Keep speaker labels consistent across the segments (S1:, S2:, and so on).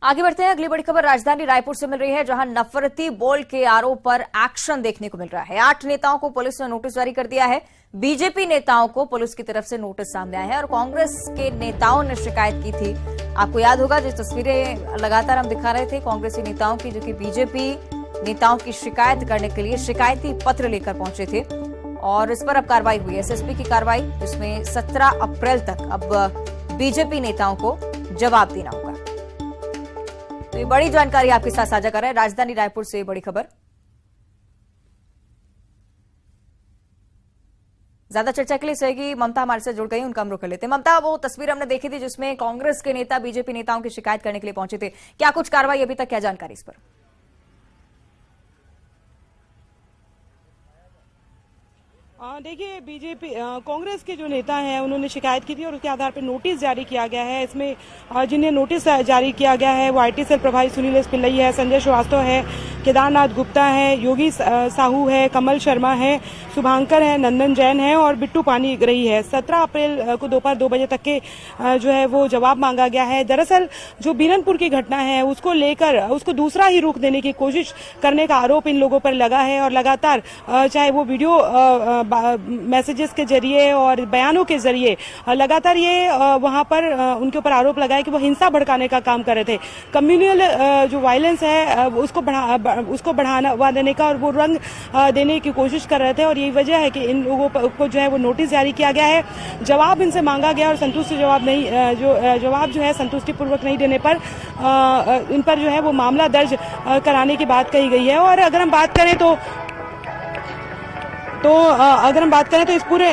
S1: आगे बढ़ते हैं। अगली बड़ी खबर राजधानी रायपुर से मिल रही है, जहां नफरती बोल के आरोप पर एक्शन देखने को मिल रहा है। 8 नेताओं को पुलिस ने नोटिस जारी कर दिया है। बीजेपी नेताओं को पुलिस की तरफ से नोटिस सामने आया है और कांग्रेस के नेताओं ने शिकायत की थी। आपको याद होगा, जो तस्वीरें लगातार हम दिखा रहे थे कांग्रेसी नेताओं की, जो कि बीजेपी नेताओं की शिकायत करने के लिए शिकायती पत्र लेकर पहुंचे थे। और इस पर अब कार्रवाई हुई है, एसएसपी की कार्रवाई, जिसमें 17 अप्रैल तक अब बीजेपी नेताओं को जवाब देना होगा। तो ये बड़ी जानकारी आपके साथ साझा कर रहे हैं राजधानी रायपुर से बड़ी खबर। ज्यादा चर्चा के लिए सहयोगी ममता हमारे साथ जुड़ गई, उनका हम रुख कर लेते हैं। ममता, वो तस्वीर हमने देखी थी जिसमें कांग्रेस के नेता बीजेपी नेताओं की शिकायत करने के लिए पहुंचे थे, क्या कुछ कार्रवाई अभी तक, क्या जानकारी इस पर?
S2: देखिए, बीजेपी कांग्रेस के जो नेता हैं उन्होंने शिकायत की थी और उसके आधार पर नोटिस जारी किया गया है। इसमें जिन्हें नोटिस जारी किया गया है वो आईटी सेल प्रभारी सुनील एस पिल्लई है, संजय श्रीवास्तव है, केदारनाथ गुप्ता है, योगी साहू है, कमल शर्मा है, शुभांकर है, नंदन जैन है और बिट्टू पानी रही है। 17 अप्रैल को दोपहर 2 बजे तक के जो है वो जवाब मांगा गया है। दरअसल जो बीरनपुर की घटना है उसको लेकर उसको दूसरा ही रुख देने की कोशिश करने का आरोप इन लोगों पर लगा है और लगातार चाहे वो वीडियो मैसेजेस के जरिए और बयानों के जरिए लगातार ये वहां पर उनके ऊपर आरोप लगा है कि वो हिंसा भड़काने का काम कर रहे थे। कम्युनल जो वायलेंस है उसको बढ़ावा देने का और वो रंग देने की कोशिश कर रहे थे और यही वजह है कि इन लोगों को जो है वो नोटिस जारी किया गया है। जवाब इनसे मांगा गया और संतुष्ट जवाब नहीं जवाब जो है संतुष्टिपूर्वक नहीं देने पर इन पर जो है वो मामला दर्ज कराने की बात कही गई है। और अगर हम बात करें तो इस पूरे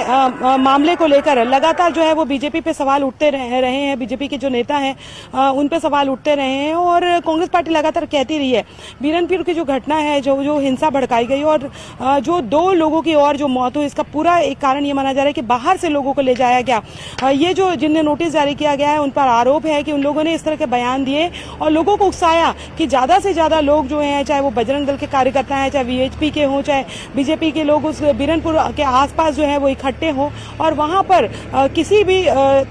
S2: मामले को लेकर लगातार जो है वो बीजेपी पे सवाल उठते रहे हैं। बीजेपी के जो नेता हैं उन पे सवाल उठते रहे हैं और कांग्रेस पार्टी लगातार कहती रही है बीरनपुर की जो घटना है, जो हिंसा भड़काई गई और जो 2 लोगों की और जो मौत हुई, इसका पूरा एक कारण ये माना जा रहा है कि बाहर से लोगों को ले जाया गया। ये जो जिन्हें नोटिस जारी किया गया है उन पर आरोप है कि उन लोगों ने इस तरह के बयान दिए और लोगों को उकसाया कि ज्यादा से ज्यादा लोग जो हैं, चाहे वो बजरंग दल के कार्यकर्ता हैं, चाहे वीएचपी के हों, चाहे बीजेपी के लोग उस बीरनपुर के आसपास जो है वो इकट्ठे हों और वहां पर किसी भी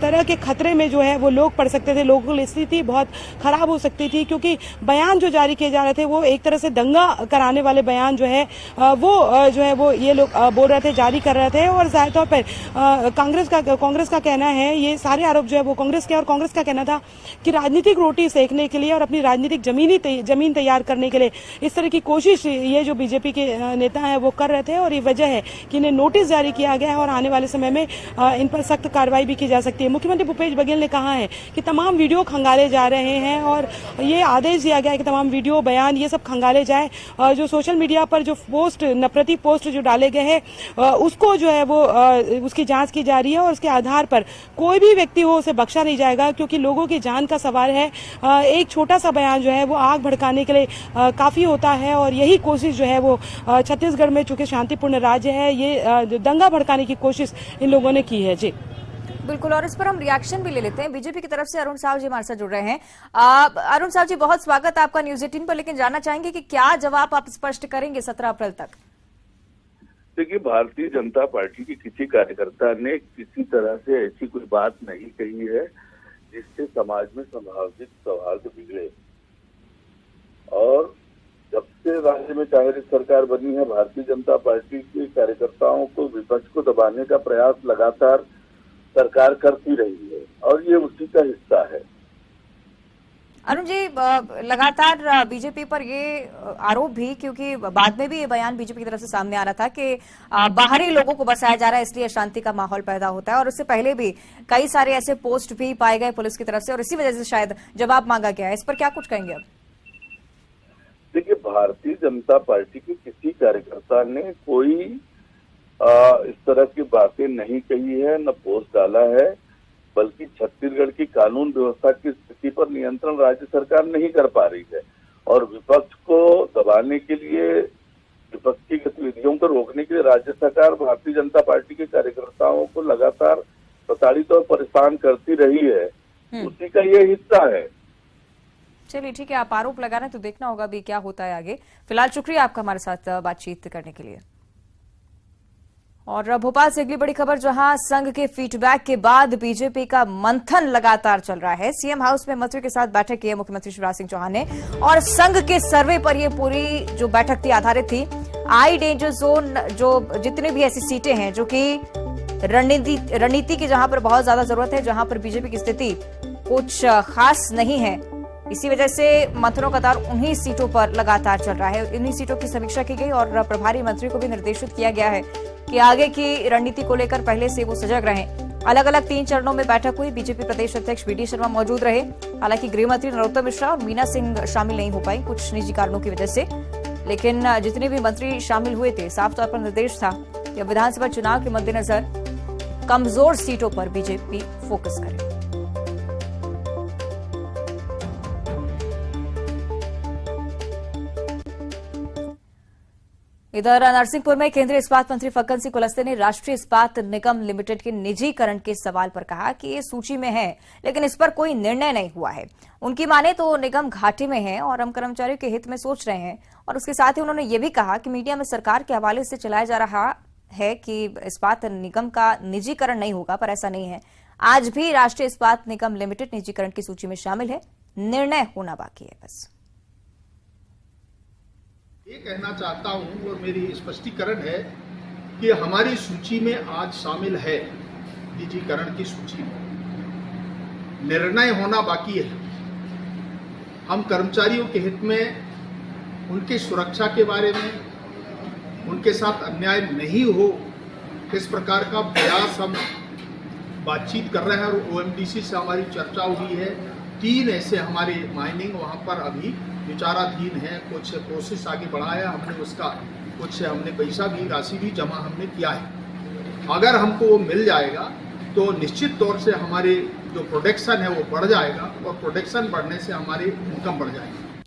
S2: तरह के खतरे में जो है वो लोग पड़ सकते थे। लोगों की स्थिति बहुत खराब हो सकती थी क्योंकि बयान जो जारी किए जा रहे थे वो एक तरह से दंगा कराने वाले बयान जो है वो जो है वो ये लोग बोल रहे थे, जारी कर रहे थे। और जाहिर तौर पर कांग्रेस का कहना है, ये सारे आरोप जो है वो कांग्रेस के, और कांग्रेस का कहना था कि राजनीतिक रोटी सेकने के लिए और अपनी राजनीतिक जमीन तैयार करने के लिए इस तरह की कोशिश ये जो बीजेपी के नेता हैं वो कर रहे थे और ये वजह है कि इन्हें नोटिस जारी किया गया है और आने वाले समय में इन पर सख्त कार्रवाई भी की जा सकती है। मुख्यमंत्री भूपेश बघेल ने कहा है कि तमाम वीडियो खंगाले जा रहे हैं और ये आदेश दिया गया है कि तमाम वीडियो, बयान, ये सब खंगाले जाए। जो सोशल मीडिया पर जो पोस्ट, नफरती पोस्ट जो डाले गए हैं उसको जो है वो उसकी जांच की जा रही है और उसके आधार पर कोई भी व्यक्ति हो उसे बख्शा नहीं जाएगा क्योंकि लोगों की जान का सवाल है। एक छोटा सा बयान जो है वो आग भड़काने के लिए काफी होता है और यही कोशिश जो है वो छत्तीसगढ़ में चूंकि शांतिपूर्ण राज्य है, ये दंगा भड़काने की कोशिश इन लोगों ने की है। जी
S1: बिल्कुल, और इस पर हम रिएक्शन भी ले लेते हैं। बीजेपी की तरफ से अरुण साहू जी हमारे साथ जुड़ रहे हैं। अरुण साहू जी, बहुत स्वागत है आपका न्यूज 18 पर, लेकिन जानना चाहेंगे कि क्या जवाब आप स्पष्ट करेंगे 17 अप्रैल तक?
S3: देखिए, भारतीय जनता पार्टी की किसी कार्यकर्ता ने किसी तरह से ऐसी कोई बात नहीं कही है जिससे समाज में संभावित सौहार्द बिगड़े। और जब से राज्य में कांग्रेस सरकार बनी है, भारतीय जनता पार्टी के कार्यकर्ताओं को, विपक्ष को दबाने का प्रयास लगातार सरकार करती रही है और ये उसी का हिस्सा है।
S1: अरुण जी, लगातार बीजेपी पर ये आरोप भी, क्योंकि बाद में भी ये बयान बीजेपी की तरफ से सामने आ रहा था कि बाहरी लोगों को बसाया जा रहा है, इसलिए अशांति का माहौल पैदा होता है। और उससे पहले भी कई सारे ऐसे पोस्ट भी पाए गए पुलिस की तरफ से और इसी वजह से शायद जवाब मांगा गया है। इस पर क्या कुछ कहेंगे अब?
S3: देखिए, भारतीय जनता पार्टी के किसी कार्यकर्ता ने कोई इस तरह की बातें नहीं कही है, न पोस्ट डाला है, बल्कि छत्तीसगढ़ की कानून व्यवस्था की स्थिति पर नियंत्रण राज्य सरकार नहीं कर पा रही है और विपक्ष को दबाने के लिए, विपक्ष की गतिविधियों को रोकने के लिए राज्य सरकार भारतीय जनता पार्टी के कार्यकर्ताओं को लगातार प्रताड़ित और परेशान करती रही है। उसी का ये हिस्सा है।
S1: चलिए ठीक है, आप आरोप लगा रहे हैं तो देखना होगा भी क्या होता है आगे। फिलहाल शुक्रिया आपका हमारे साथ बातचीत करने के लिए। और भोपाल से अगली बड़ी खबर, जहां संघ के फीडबैक के बाद बीजेपी का मंथन लगातार चल रहा है। सीएम हाउस में मंत्रियों के साथ बैठक की है मुख्यमंत्री शिवराज सिंह चौहान ने, और संघ के सर्वे पर यह पूरी जो बैठक थी आधारित थी। आई डेंजर जोन, जो जितने भी ऐसी सीटें हैं जो कि रणनीति की जहां पर बहुत ज्यादा जरूरत है, जहां पर बीजेपी की स्थिति कुछ खास नहीं है, इसी वजह से मंथनों का दौर उन्हीं सीटों पर लगातार चल रहा है। इन्हीं सीटों की समीक्षा की गई और प्रभारी मंत्री को भी निर्देशित किया गया है कि आगे की रणनीति को लेकर पहले से वो सजग रहें। अलग अलग 3 चरणों में बैठक हुई। बीजेपी प्रदेश अध्यक्ष वीडी शर्मा मौजूद रहे। हालांकि गृह मंत्री नरोत्तम मिश्रा और मीना सिंह शामिल नहीं हो पाई कुछ निजी कारणों की वजह से, लेकिन जितने भी मंत्री शामिल हुए थे साफ तौर पर निर्देश था कि विधानसभा चुनाव के मद्देनजर कमजोर सीटों पर बीजेपी फोकस करे। इधर नरसिंहपुर में केंद्रीय इस्पात मंत्री फग्गन सिंह कुलस्ते ने राष्ट्रीय इस्पात निगम लिमिटेड के निजीकरण के सवाल पर कहा कि ये सूची में है, लेकिन इस पर कोई निर्णय नहीं हुआ है। उनकी माने तो निगम घाटे में है और हम कर्मचारियों के हित में सोच रहे हैं। और उसके साथ ही उन्होंने ये भी कहा कि मीडिया में सरकार के हवाले से चलाया जा रहा है कि इस्पात निगम का निजीकरण नहीं होगा, पर ऐसा नहीं है। आज भी राष्ट्रीय इस्पात निगम लिमिटेड निजीकरण की सूची में शामिल है, निर्णय होना बाकी है। बस
S4: ये कहना चाहता हूं और मेरी स्पष्टीकरण है कि हमारी सूची में आज शामिल है, निजीकरण की सूची में निर्णय होना बाकी है। हम कर्मचारियों के हित में, उनकी सुरक्षा के बारे में, उनके साथ अन्याय नहीं हो, इस प्रकार का प्रयास हम बातचीत कर रहे हैं। और ओएमडीसी से हमारी चर्चा हुई है। 3 ऐसे हमारे माइनिंग वहाँ पर अभी विचाराधीन है। कुछ प्रोसेस आगे बढ़ाया हमने, उसका कुछ हमने पैसा भी, राशि भी जमा हमने किया है। अगर हमको वो मिल जाएगा तो निश्चित तौर से हमारे जो प्रोडक्शन है वो बढ़ जाएगा और प्रोडक्शन बढ़ने से हमारी इनकम बढ़ जाएगी।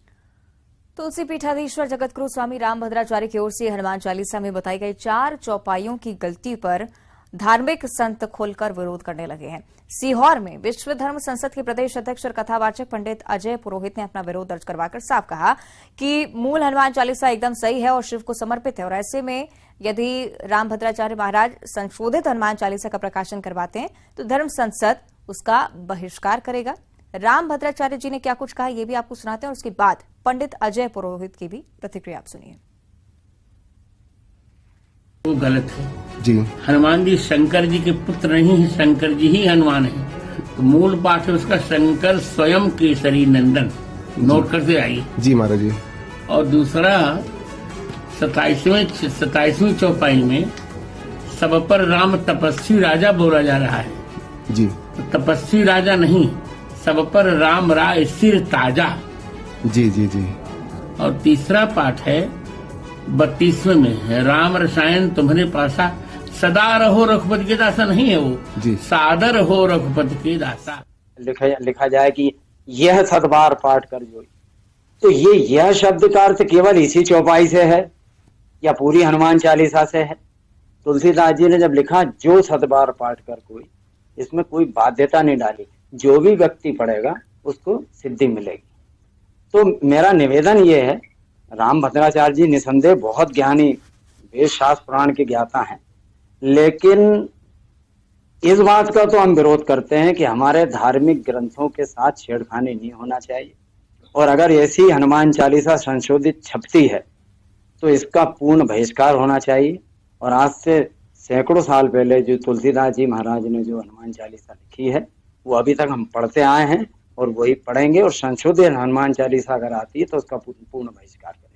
S1: तुलसी पीठाधीश्वर जगतगुरु स्वामी रामभद्राचार्य की ओर से हनुमान चालीसा में बताई गई 4 चौपाइयों की गलती पर धार्मिक संत खोलकर विरोध करने लगे हैं। सीहोर में विश्व धर्म संसद के प्रदेश अध्यक्ष और कथावाचक पंडित अजय पुरोहित ने अपना विरोध दर्ज करवाकर साफ कहा कि मूल हनुमान चालीसा एकदम सही है और शिव को समर्पित है, और ऐसे में यदि रामभद्राचार्य महाराज संशोधित हनुमान चालीसा का प्रकाशन करवाते हैं तो धर्म संसद उसका बहिष्कार करेगा। रामभद्राचार्य जी ने क्या कुछ कहा ये भी आपको सुनाते हैं, और उसके बाद पंडित अजय पुरोहित की भी प्रतिक्रिया आप सुनिए।
S5: वो गलत है
S6: जी।
S5: हनुमान जी शंकर जी के पुत्र नहीं है, शंकर जी ही हनुमान है। तो मूल पाठ है उसका शंकर स्वयं केसरी नंदन, नोट करते आइए
S6: जी महाराज जी।
S5: और दूसरा 27वीं चौपाई में सब पर राम तपस्वी राजा बोला जा रहा है
S6: जी।
S5: तो तपस्वी राजा नहीं, सब पर राम राय सिर ताजा।
S6: जी जी जी।
S5: और तीसरा पाठ है 32वें में है, राम रसायन तुम्हारे पासा, सदा रहो रघुपति के दासा। नहीं है वो
S6: जी।
S5: सादर हो रघुपति के दासा।
S7: लिखा जाए कि यह सतबार पाठ कर जोई, तो यह शब्द का अर्थ केवल इसी चौपाई से है या पूरी हनुमान चालीसा से है? तुलसीदास जी ने जब लिखा जो सतबार पाठ कर कोई, इसमें कोई बाध्यता नहीं डाली, जो भी व्यक्ति पढ़ेगा उसको सिद्धि मिलेगी। तो मेरा निवेदन ये है, रामभद्राचार्य जी निसंदेह बहुत ज्ञानी वेद शास्त्र पुराण के ज्ञाता हैं, लेकिन इस बात का तो हम विरोध करते हैं कि हमारे धार्मिक ग्रंथों के साथ छेड़खानी नहीं होना चाहिए। और अगर ऐसी हनुमान चालीसा संशोधित छपती है तो इसका पूर्ण बहिष्कार होना चाहिए। और आज से सैकड़ों साल पहले जो तुलसीदास जी महाराज ने जो हनुमान चालीसा लिखी है वो अभी तक हम पढ़ते आए हैं और वही पढ़ेंगे। और संशोधित हनुमान चालीसा अगर आती है तो उसका पूर्ण बहिष्कार करेंगे।